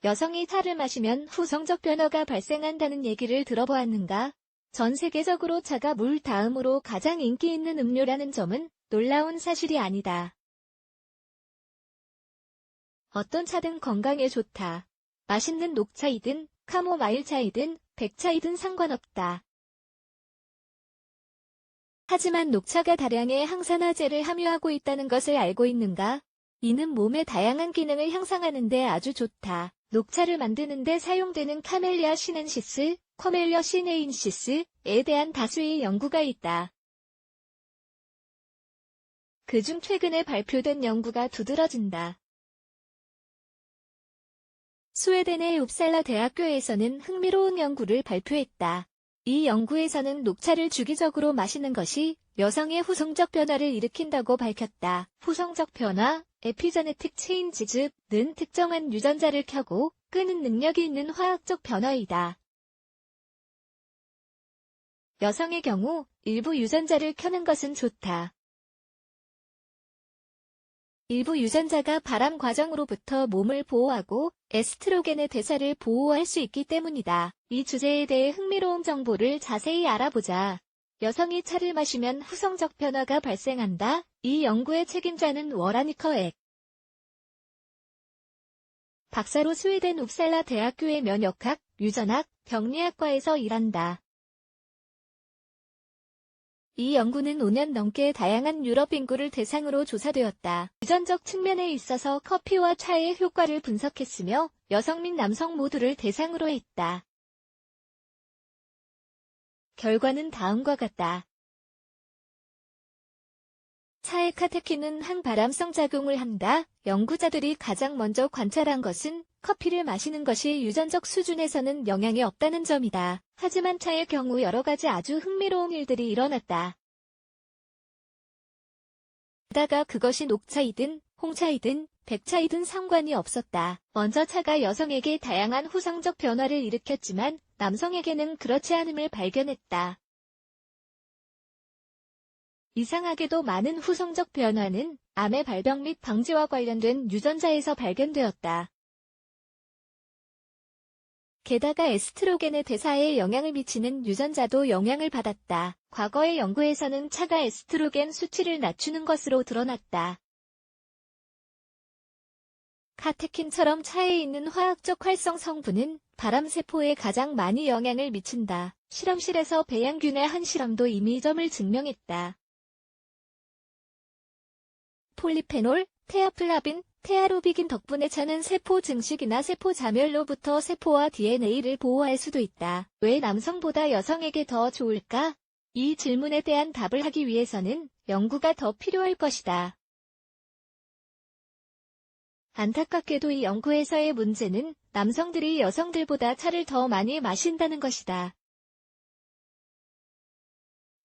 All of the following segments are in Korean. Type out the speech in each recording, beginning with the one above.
여성이 차를 마시면 후성적 변화가 발생한다는 얘기를 들어보았는가? 전 세계적으로 차가 물 다음으로 가장 인기 있는 음료라는 점은 놀라운 사실이 아니다. 어떤 차든 건강에 좋다. 맛있는 녹차이든 카모마일 차이든 백차이든 상관없다. 하지만 녹차가 다량의 항산화제를 함유하고 있다는 것을 알고 있는가? 이는 몸의 다양한 기능을 향상하는 데 아주 좋다. 녹차를 만드는 데 사용되는 카멜리아 시넨시스, 커멜리아 시네인시스에 대한 다수의 연구가 있다. 그중 최근에 발표된 연구가 두드러진다. 스웨덴의 웁살라 대학교에서는 흥미로운 연구를 발표했다. 이 연구에서는 녹차를 주기적으로 마시는 것이 여성의 후성적 변화를 일으킨다고 밝혔다. 후성적 변화, 에피제네틱 체인지즈는 특정한 유전자를 켜고 끄는 능력이 있는 화학적 변화이다. 여성의 경우 일부 유전자를 켜는 것은 좋다. 일부 유전자가 발암 과정으로부터 몸을 보호하고 에스트로겐의 대사를 보호할 수 있기 때문이다. 이 주제에 대해 흥미로운 정보를 자세히 알아보자. 여성이 차를 마시면 후성적 변화가 발생한다. 이 연구의 책임자는 워라니커 액. 박사로 스웨덴 웁살라 대학교의 면역학, 유전학, 병리학과에서 일한다. 이 연구는 5년 넘게 다양한 유럽 인구를 대상으로 조사되었다. 유전적 측면에 있어서 커피와 차의 효과를 분석했으며 여성 및 남성 모두를 대상으로 했다. 결과는 다음과 같다. 차의 카테킨은 항발암성 작용을 한다. 연구자들이 가장 먼저 관찰한 것은 커피를 마시는 것이 유전적 수준에서는 영향이 없다는 점이다. 하지만 차의 경우 여러 가지 아주 흥미로운 일들이 일어났다. 게다가 그것이 녹차이든 홍차이든 백차이든 상관이 없었다. 먼저 차가 여성에게 다양한 후성적 변화를 일으켰지만 남성에게는 그렇지 않음을 발견했다. 이상하게도 많은 후성적 변화는 암의 발병 및 방지와 관련된 유전자에서 발견되었다. 게다가 에스트로겐의 대사에 영향을 미치는 유전자도 영향을 받았다. 과거의 연구에서는 차가 에스트로겐 수치를 낮추는 것으로 드러났다. 카테킨처럼 차에 있는 화학적 활성 성분은 발암세포에 가장 많이 영향을 미친다. 실험실에서 배양균의 한 실험도 이미 이 점을 증명했다. 폴리페놀, 테아플라빈, 테아로비긴 덕분에 차는 세포 증식이나 세포 자멸로부터 세포와 DNA를 보호할 수도 있다. 왜 남성보다 여성에게 더 좋을까? 이 질문에 대한 답을 하기 위해서는 연구가 더 필요할 것이다. 안타깝게도 이 연구에서의 문제는 남성들이 여성들보다 차를 더 많이 마신다는 것이다.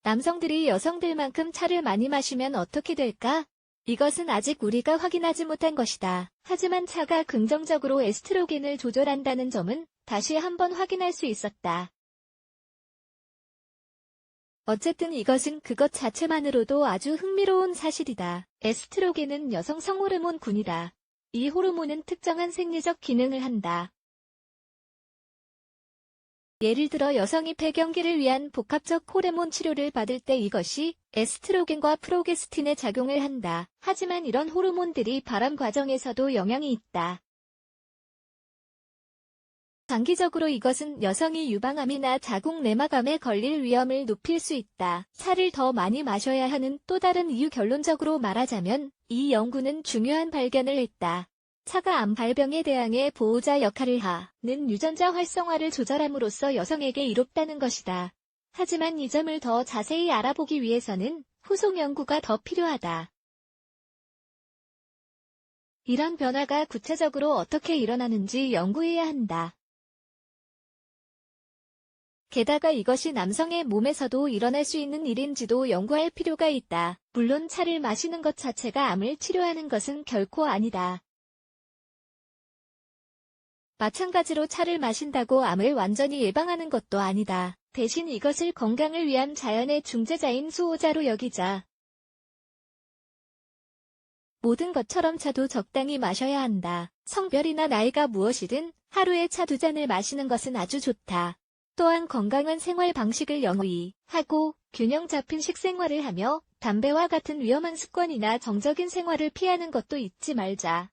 남성들이 여성들만큼 차를 많이 마시면 어떻게 될까? 이것은 아직 우리가 확인하지 못한 것이다. 하지만 차가 긍정적으로 에스트로겐을 조절한다는 점은 다시 한번 확인할 수 있었다. 어쨌든 이것은 그것 자체만으로도 아주 흥미로운 사실이다. 에스트로겐은 여성 성호르몬군이다. 이 호르몬은 특정한 생리적 기능을 한다. 예를 들어 여성이 폐경기를 위한 복합적 호르몬 치료를 받을 때 이것이 에스트로겐과 프로게스틴의 작용을 한다. 하지만 이런 호르몬들이 발암 과정에서도 영향이 있다. 장기적으로 이것은 여성이 유방암이나 자궁 내막암에 걸릴 위험을 높일 수 있다. 차를 더 많이 마셔야 하는 또 다른 이유 결론적으로 말하자면 이 연구는 중요한 발견을 했다. 차가 암 발병에 대항해 보호자 역할을 하는 유전자 활성화를 조절함으로써 여성에게 이롭다는 것이다. 하지만 이 점을 더 자세히 알아보기 위해서는 후속 연구가 더 필요하다. 이런 변화가 구체적으로 어떻게 일어나는지 연구해야 한다. 게다가 이것이 남성의 몸에서도 일어날 수 있는 일인지도 연구할 필요가 있다. 물론 차를 마시는 것 자체가 암을 치료하는 것은 결코 아니다. 마찬가지로 차를 마신다고 암을 완전히 예방하는 것도 아니다. 대신 이것을 건강을 위한 자연의 중재자인 수호자로 여기자. 모든 것처럼 차도 적당히 마셔야 한다. 성별이나 나이가 무엇이든 하루에 차 2잔을 마시는 것은 아주 좋다. 또한 건강한 생활 방식을 영위 하고 균형 잡힌 식생활을 하며 담배와 같은 위험한 습관이나 정적인 생활을 피하는 것도 잊지 말자.